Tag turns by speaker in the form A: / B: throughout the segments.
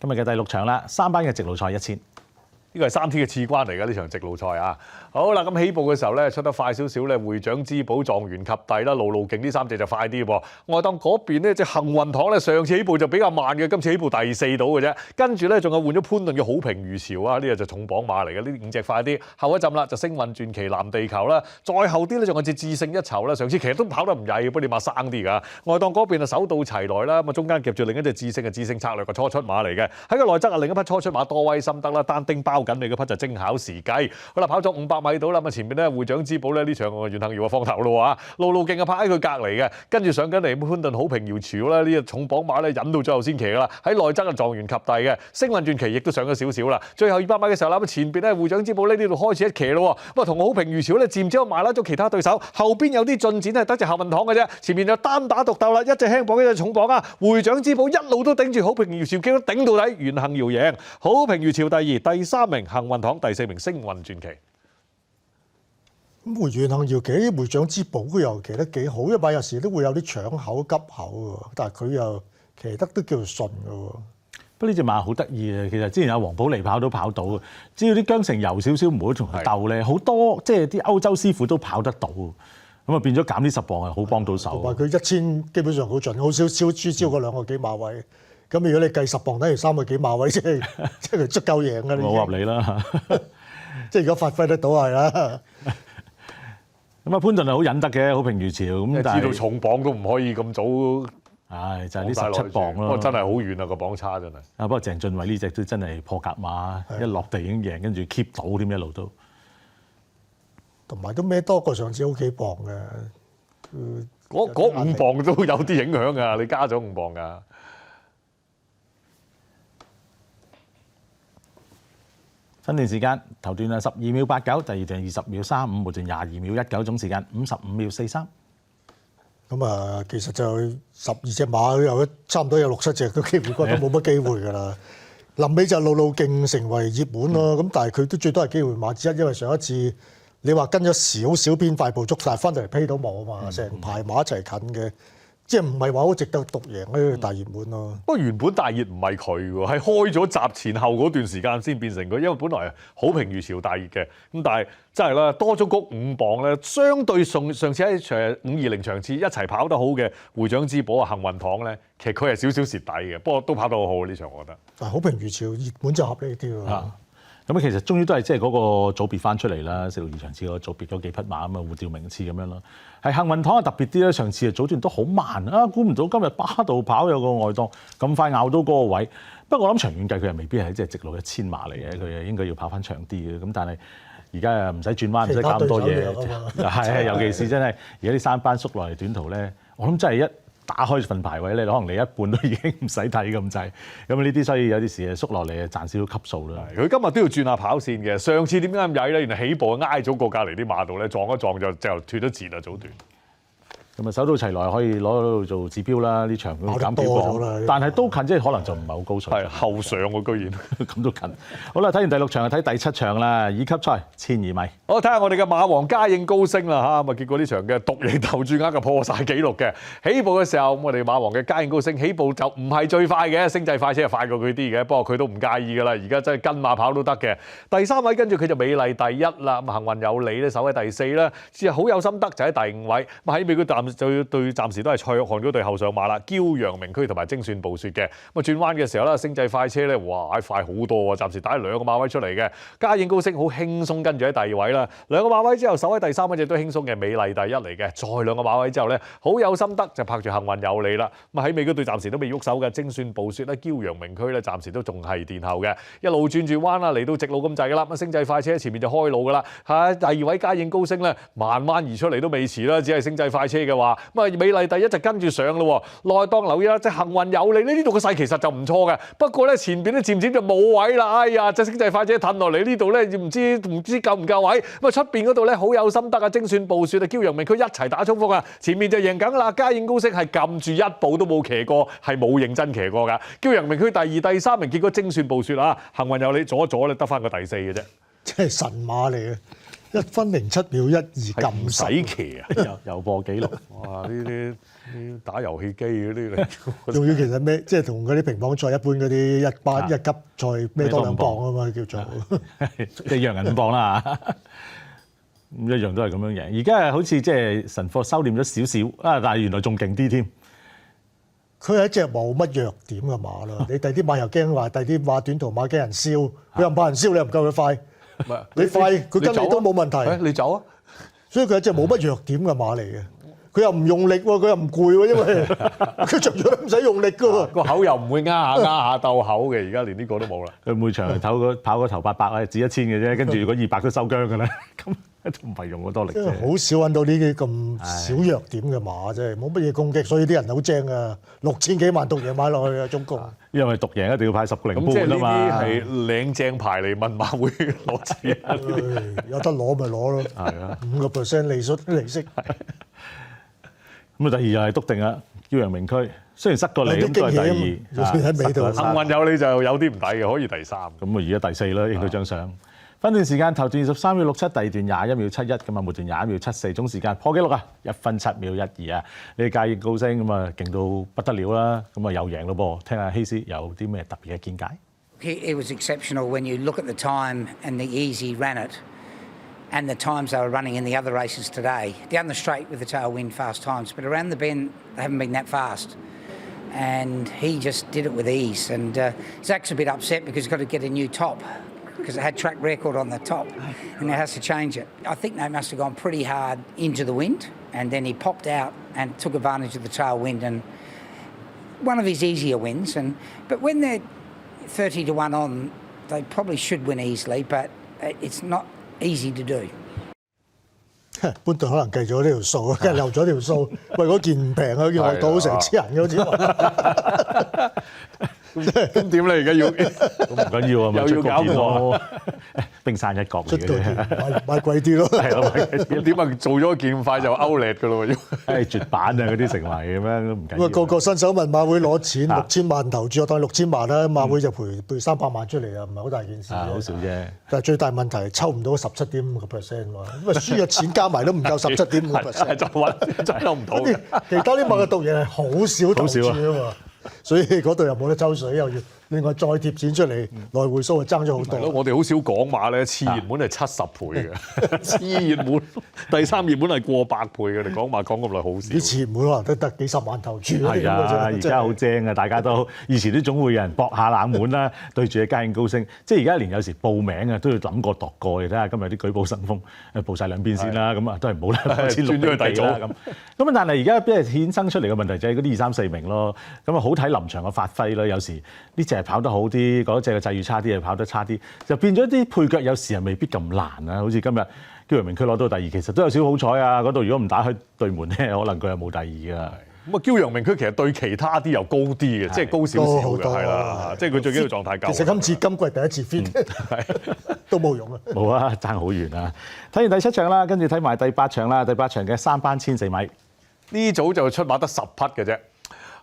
A: 今日嘅第6場啦，3班嘅直路賽1000。
B: 呢個係3天嘅次關嚟㗎，呢場直路賽啊！好啦，咁起步嘅時候咧，出得快少少咧，會長之寶、狀元及第啦，路勁呢3隻就快啲噃。外檔嗰邊呢隻幸運堂咧，上次起步就比較慢嘅，今次起步第4度嘅啫。跟住咧仲有換咗潘頓嘅好評如潮啊，呢個就重磅馬嚟嘅，呢5隻快啲。後一陣啦，就星運傳奇、藍地球啦，再後啲咧仲有隻智勝一籌啦。上次其實都跑得唔曳，不過你馬生啲㗎。外檔嗰邊啊手到齊來啦，咁啊中間夾住另一隻智勝嘅智勝策略嘅初出馬嚟嘅。喺個內側啊另一匹初出馬多威心得啦，單丁包緊你嗰匹就精巧時計。好啦，跑咗500米到啦，咁啊前面咧會長之寶咧呢場袁幸堯啊放頭咯啊，路勁啊拍喺佢隔離嘅，跟住上緊嚟潘頓好評搖潮啦，呢隻重磅馬咧引到最後先騎㗎啦，喺內側啊狀元及第嘅，星運傳奇亦都上咗少少啦，最後200米嘅時候啦，咁前邊咧會長之寶呢度開始一騎咯，咁啊同好評如潮咧漸漸埋啦咗其他對手，後邊有啲進展係得隻幸運堂嘅啫，前面就單打獨鬥啦，一隻輕磅一隻重磅啊，會長之寶一路都頂住好評如潮，結果頂到底，袁幸堯贏，好評如潮第2，第3名幸運堂，第4名星運傳奇。
C: 咁袁幸堯騎會長之寶佢又騎得幾好，一擺有時都會有啲搶口急口喎，但係佢又騎得都叫做順嘅喎。
A: 不過呢隻馬好得意啊！其實之前阿黃寶妮跑都跑到，只要啲韁繩柔少少，唔好同佢鬥咧，好多即係啲歐洲師傅都跑得到，咁啊變咗減啲10磅係好幫到手。
C: 同埋佢1000基本上好盡，好少輸超過2個幾馬位。咁如果你計10磅等於3個幾馬位，即係佢足夠贏㗎啦。
A: 冇合理啦，
C: 即係如果發揮得到係啦。
A: 咁啊潘頓係好忍得嘅，好評如潮咁，但係
B: 知道重磅都唔可以咁早。
A: 唉，就係呢17磅咯。
B: 不過真係好遠啊個磅差真係。
A: 啊，不過鄭俊偉呢隻都真係破格馬，一落地已經贏，跟住 keep 到添一路都。
C: 同埋都孭多過上次好幾磅嘅。
B: 嗰5磅都有啲影響㗎，你加咗5磅㗎。
A: 分段時間頭段係12秒89，第二段20秒35，末段22秒19，總時間55秒43。
C: 咁啊，其實就12隻馬有差唔多有6、7隻都基本覺得冇乜機會㗎啦。臨尾就路勁成為熱門咯。咁但係佢都最多係機會馬之一，因為上一次你話跟咗少少偏快步速，但係翻到嚟批到冇啊嘛，成排馬一齊近嘅。即係唔係話好值得獨贏呢個大熱門咯？
B: 不過原本大熱唔係佢喎，係開咗閘前後嗰段時間先變成佢，因為本來好評如潮大熱嘅，咁但係真係啦，多咗嗰5磅咧，相對上次喺520場次一齊跑得好嘅會長之寶啊幸運堂咧，其實佢係少少蝕底嘅，不過都跑得好好呢場，我覺得。
C: 但係好評如潮熱門就合理啲喎。
A: 咁其實終於都係即係嗰個組別翻出嚟啦，42場次嗰個組別嗰幾匹馬咁啊，互調名次咁樣咯。係幸運堂啊特別啲咧，上次啊早段都好慢啊，估唔到今日巴度跑有個外檔咁快咬到嗰個位。不過我諗長遠計佢又未必係即係直路1000馬嚟嘅，佢應該要跑翻長啲嘅。咁但係而家啊唔使轉彎，唔使搞咁多嘢，係尤其是真係而家啲3班縮落嚟短途咧，我諗真係打開份排位咧，可能你一半都已經唔使睇咁滯。咁呢啲所以有啲時縮落嚟啊，賺少少級數啦。
B: 佢今日都要轉下跑線嘅。上次點解咁曳咧？原來起步挨咗過隔離啲馬度咧，撞一撞就脫咗節啦，早段。
A: 咁啊，手到齊來可以攞到做指標啦！呢場咁減票房，但係都近，即係可能就唔係好高水。
B: 係後上喎，居然
A: 咁都近。好啦，睇完第6場，睇第7場啦，2級賽1000米。
B: 好，睇下我哋嘅馬王嘉應高升啦嚇，咁啊結果呢場嘅獨贏投注額就破晒紀錄嘅。起步嘅時候，我哋馬王嘅嘉應高升起步就唔係最快嘅，星際快車係快過佢啲嘅，不過佢都唔介意㗎啦。而家真係跟馬跑都得嘅。第3位跟住佢就美麗第1啦，咁幸運有利咧守喺第4啦，之後好有心得就喺第5位。咁喺尾嗰站就對暫時都係蔡約翰嗰隊後上馬啦，驕陽明區同埋精算暴雪嘅。咁啊轉彎嘅時候咧，星際快車咧，哇快好多喎！暫時打2個馬位出嚟嘅，嘉應高升好輕鬆跟住喺第2位啦。2個馬位之後守喺第3位隻都輕鬆嘅美麗第1嚟嘅，再2個馬位之後咧，好有心得就拍住幸運有利啦。咁喺尾嗰隊暫時都未喐手嘅，精算暴雪咧，驕陽明區咧暫時都仲係殿後嘅，一路轉住彎啦，嚟到直路咁滯噶啦。咁星際快車前面就開路噶啦，喺第2位嘉應高升咧，慢彎而出嚟都未遲啦，只係星際快車嘅話，咁啊美麗第1就跟住上咯喎。內檔留意啦，即係幸運有利呢度個勢其實就唔錯嘅，不過咧前邊咧漸漸就冇位啦。哎呀，隻星際快車褪落嚟呢度咧，唔知夠唔夠位。咁啊出邊嗰度咧好有心得啊，精算暴雪啊，驕陽明區一齊打衝鋒啊，前面就贏緊啦。嘉應高升係撳住一步都冇騎過，係冇認真騎過㗎。驕陽明區第2、第3名，結果精算暴雪啊，幸運有利阻一阻咧，得翻個第4嘅啫。
C: 即係神馬嚟嘅。1分07秒12
B: 唔使
C: 撳
B: 騎啊！
A: 又破紀錄。
B: 哇！呢啲打遊戲機嗰啲嚟，
C: 仲要其實咩？即係同嗰啲乒乓賽一般嗰啲一級賽孭多2磅啊嘛，叫做
A: 一樣銀5磅啦嚇，咁一樣都係咁樣贏。而家係好似即係神貨收斂咗少少啊，但係原來仲勁啲添。
C: 佢係一隻冇乜弱點嘅馬咯。你第啲馬又驚話，第啲馬短途馬驚人燒，佢又唔怕人燒，你又唔夠佢快。你快，佢跟你都冇問題。
B: 你走啊！
C: 所以佢係一隻冇乜弱點嘅馬嚟嘅。佢又唔用力喎，佢又唔攰喎，因為佢着咗都唔使用力噶喎。
B: 個口又唔會呃下鬥口嘅，而家連呢個都冇啦。
A: 佢每場跑個頭800啊，只1000嘅啫，跟住如果200都收姜㗎啦，咁都唔係用好多力啫。
C: 好少揾到呢啲咁少弱點嘅馬啫，冇乜嘢攻擊，所以啲人好精啊！6000幾萬獨贏買落去啊，中共。
A: 因為獨贏一定要派10個零
B: 咁即係呢
A: 半啊嘛。
B: 啲係領正牌嚟問馬會攞錢啊！
C: 有得攞咪攞咯，
A: 係啊
C: 5% 利息。
A: 咁啊，第二又係篤定啦，驕陽明區。雖然塞過嚟，
C: 有啲
A: 咁都係
C: 驚
A: 第二。
C: 喜喺尾度
A: 塞過
B: 幸運有你就有啲唔抵嘅，可以第3。
A: 咁啊，而家第4啦，影到張相。分段時間頭段23秒67，第二段21秒71，咁啊末段21秒74，總時間破紀錄啊，1分7秒12啊！呢個嘉應高升咁啊，勁到不得了啦！咁啊又贏咯噃，聽下希斯有啲咩特別嘅見解？
D: It was exceptional when you look at the time and the ease he ran it and the times they were running in the other races today. Down the straight with the tailwind fast times, but around the bend they haven't been that fast. And he just did it with ease. And Zach's a bit upset because he's got to get a new top because it had track record on the top and it has to change it. I think they must have gone pretty hard into the wind and then he popped out and took advantage of the tailwind and one of his easier wins. But when they're 30-1 on, they probably should win easily, but it's not easy to do.
C: 潘頓可能計咗呢條數，跟住漏咗條數。喂，嗰件唔平啊，嗰件外套成千人嘅好似。
B: 咁點咧？而家要
A: 咁唔緊要啊，咪
B: 又要
A: 出個
B: 搞
A: 件咯，冰山一角嚟
C: 出到
A: 嘅。
C: 買貴啲咯。
A: 係咯，
B: 咁點啊？做咗件快就 outlet 㗎咯喎！
A: 誒絕版啊嗰啲成為咁樣都唔緊
C: 咁啊，
A: 要。
C: 個個新手問馬會攞錢，6000萬投注，我當6000萬啦，馬會就賠300萬出嚟啊，唔係好大件事。
A: 好少啫。
C: 但係最大問題係抽唔到17.5%喎，咁啊輸嘅錢加埋都唔夠17.5%。
B: 就揾真係唔到嘅。
C: 其他啲馬嘅獨贏係好少投注
A: 好少
C: 啊嘛，所以嗰度又冇得抽水，又要另外再貼錢出嚟，來回數就爭咗好
B: 係咯，
C: 多。
B: 我哋好少講馬咧，次熱門係70倍嘅，次熱門第3熱門係過百倍嘅。你講馬講咁耐好少。
C: 啲錢唔會可能得幾十萬投注
A: 係啊，而家好精啊！大家都以前都總會有人搏下冷門啦，對住嘅嘉應高升。即係而家連有時報名啊都要諗過度過。你睇下今日啲舉報神風，報晒兩邊先啦，咁啊都係唔好啦，先
B: 轉咗去第組
A: 啦咁。咁啊，但係而家即係衍生出嚟嘅問題就係嗰啲2、3、4名咯。咁啊，好睇臨場嘅發揮啦。有時呢隻係跑得好啲，嗰隻嘅際遇差啲，又跑得差啲，就變咗啲配腳有時又未必咁難啊。好似今日驕陽明區攞到第2，其實都有少少好彩啊。嗰度如果唔打開對門咧，可能佢係冇第2噶。
B: 咁啊，驕陽明區其實對其他啲又高啲嘅，即係高少少嘅，係啦，即係佢最緊要狀態夠。
C: 其實今次今季第一次 fit 都冇用啊！
A: 冇啊，爭好遠啊！睇完第7場啦，跟住睇埋第8場啦。第8場嘅3班14米，
B: 呢組就出馬得10匹嘅啫。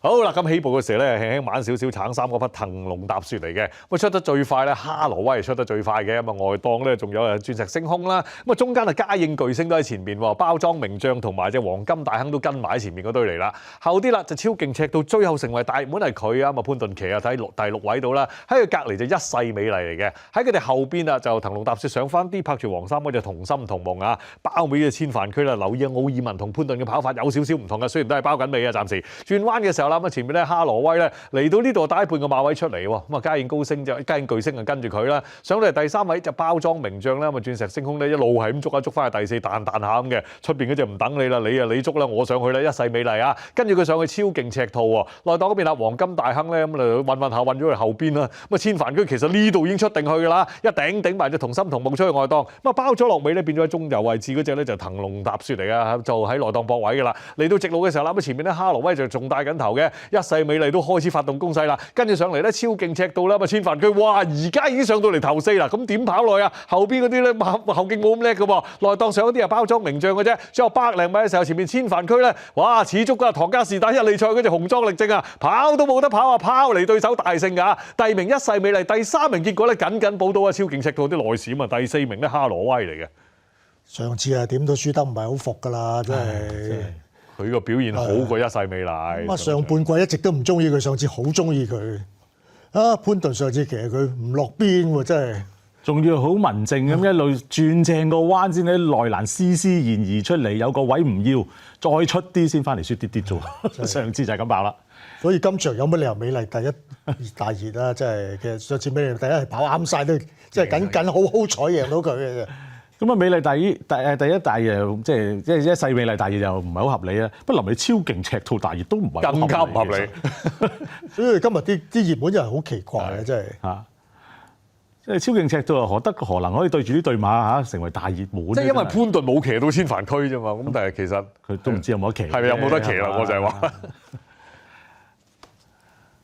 B: 好啦，咁起步嘅時候咧，輕輕慢少少，橙衫嗰匹騰龍踏雪嚟嘅。咁出得最快咧，哈羅威係出得最快嘅。咁啊外檔咧仲有鑽石星空啦。咁啊中間啊嘉應巨星都喺前邊喎，包裝名將同埋隻黃金大亨都跟埋喺前面嗰堆嚟啦。後啲啦就超勁赤到最後成為大門係佢啊，咁啊潘頓奇啊睇第6位度啦。喺佢隔離就一世美麗嚟嘅。喺佢哋後邊啊就騰龍踏雪上翻啲，拍住黃衫嗰隻同心同夢啊，包尾嘅千帆區啦。留意啊奧爾文同潘頓嘅跑法有少少唔同嘅，雖然都係包緊尾啊，暫時轉彎嘅時候啦，咁前面咧哈羅威咧嚟到呢度帶半個馬位出嚟喎，咁啊嘉應高升就嘉應巨星就跟住佢啦，上到嚟第3位就包裝名將啦，咁啊鑽石星空咧一路係咁捉翻去第4，彈下咁嘅，出邊嗰隻唔等你啦，你捉啦，我上去啦，一世美麗啊，跟住佢上去超勁赤兔喎，內檔嗰邊啊黃金大亨咧咁就運下運咗去後邊啦，咁啊千帆區其實呢度已經出定去㗎啦，一頂埋隻同心同夢出去外檔，咁啊包咗落尾咧變咗喺中游位置嗰隻咧就騰龍踏雪嚟㗎，就喺內檔搏位㗎啦，嚟到直路嘅時候啦，咁前面咧哈羅威就仲帶緊頭嘅，一世美麗都開始發動攻勢啦，跟住上嚟咧超勁赤到啦，咁啊千帆區哇而家已經上到嚟頭4啦，咁點跑落去啊？後邊嗰啲咧後勁冇咁叻嘅喎，內檔上嗰啲係包裝名將嘅啫，最後100零米嘅時候前面千帆區咧，哇似足㗎，唐家士打一哩賽嗰隻紅裝力證啊，跑都冇得跑啊，拋嚟對手大勝㗎，第2名一世美麗，第3名結果咧緊保到啊超勁赤到啲內閃啊，第4名咧哈羅威嚟嘅。
C: 上次啊點都輸得唔係好服㗎啦，真係。
B: 佢個表現好過一世美麗。
C: 咁啊，上半季一直都唔中意佢，上次好中意佢。啊，潘頓上次其實佢唔落邊喎，真係。
A: 仲要好文靜咁一路轉正個彎先喺內欄斯斯然而出嚟，有個位唔要，再出啲先翻嚟輸啲啲啫。上次就係咁爆啦。
C: 所以今場有乜理由美麗第一大熱啦？真係其實上次美麗第一係跑啱晒都，即係緊好彩贏到佢嘅啫。
A: 咁啊，美麗第一大熱即係一世美麗大熱又唔係好合理啊。不過臨尾超勁赤兔大熱都唔係
B: 更加唔合理。
C: 所以今日啲熱門又係好奇怪嘅，真係
A: 嚇。即係超勁赤兔啊，何能可以對住呢對馬嚇成為大熱門？
B: 即係因為潘頓冇騎到千帆區啫嘛。咁但係其實
A: 佢都唔知有冇得騎。
B: 係咪有冇得騎啦？我就係話。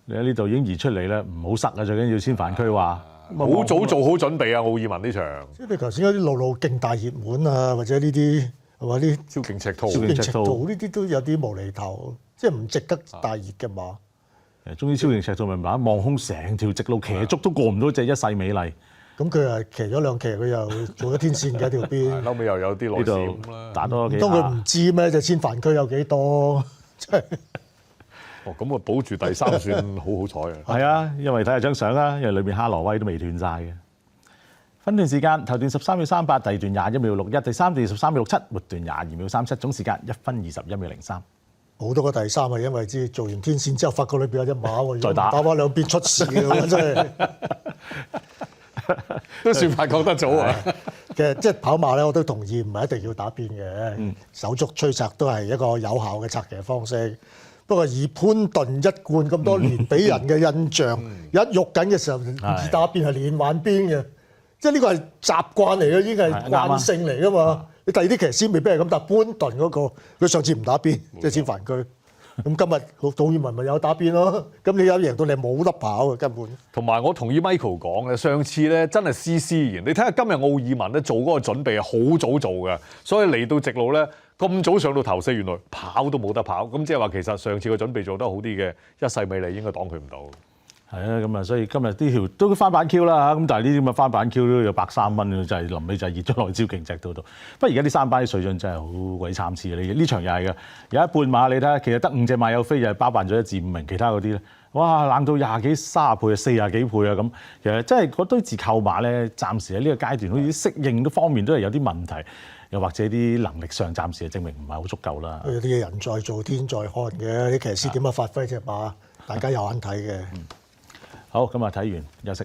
A: 你喺呢度已經移出嚟啦，唔好塞啊！最緊要千帆區話。
B: 好早做好準備啊！奧爾文呢場，
C: 即係你頭先嗰啲路勁大熱門啊，或者呢啲係嘛啲
B: 超勁赤兔、
C: 超勁赤兔呢啲都有啲無厘頭，即係唔值得大熱嘅馬。
A: 終於超勁赤兔明白，望空成條直路騎足都過唔到隻一世美麗。
C: 咁佢係騎咗兩騎，佢又做咗天線嘅條邊，
B: 後尾又有啲內線啦，
A: 打多幾下。
C: 當佢唔知咩？隻千帆區有幾多？真係。
B: 哦，咁啊，保住第三算好好彩啊！
A: 係啊，因為睇下張相啦，因為裏面哈羅威都未斷晒嘅。分段時間頭段13秒38，第二段21秒61，第三段13秒67，末段22秒37，總時間1分21秒03。
C: 好多個第三係因為知做完天線之後，發覺裏邊有隻馬喎，
A: 再打
C: 翻兩邊出事嘅真係。
B: 都算快講得早啊！
C: 其實即係跑馬咧，我都同意唔係一定要打邊嘅，手足催策都係一個有效嘅策騎方式。不過以潘頓一貫咁多年俾人嘅印象，一喐緊嘅時候唔止打邊係連環邊嘅，即係呢個係習慣嚟嘅，已經係慣性嚟噶嘛。你第二啲騎師未必係咁，但係潘頓嗰個佢上次唔打邊，即係千帆區。咁今日杜爾文咪有打邊咯，咁你有贏到你冇得跑嘅根本。
B: 同埋我同意 Michael 講嘅，上次咧真係斯斯然。你睇下今日奧爾文咧做嗰個準備係好早做嘅，所以嚟到直路咧咁早上到頭四，原來跑都冇得跑。咁即係話其實上次個準備做得好啲嘅一世美麗應該擋佢唔到。
A: 係啊，咁啊，所以今日呢條都翻版 Q 啦嚇，咁但係呢啲咁嘅翻版 Q 都有130蚊，就係臨尾就係熱咗落去超勁隻度。不過而家啲三班啲水準真係好鬼參差嘅，呢場又係嘅，有一半馬你睇下，其實得5隻馬有飛，就係包辦咗1至5名，其他嗰啲咧，哇冷到20幾30倍啊，40幾倍啊咁。其實真係嗰堆自購馬咧，暫時喺呢個階段好似適應方面都係有啲問題，又或者啲能力上暫時係證明唔係好足夠啦。
C: 有啲人在做天在看嘅，啲騎師點樣發揮隻馬，大家有眼睇嘅。
A: 好，咁啊睇完休息。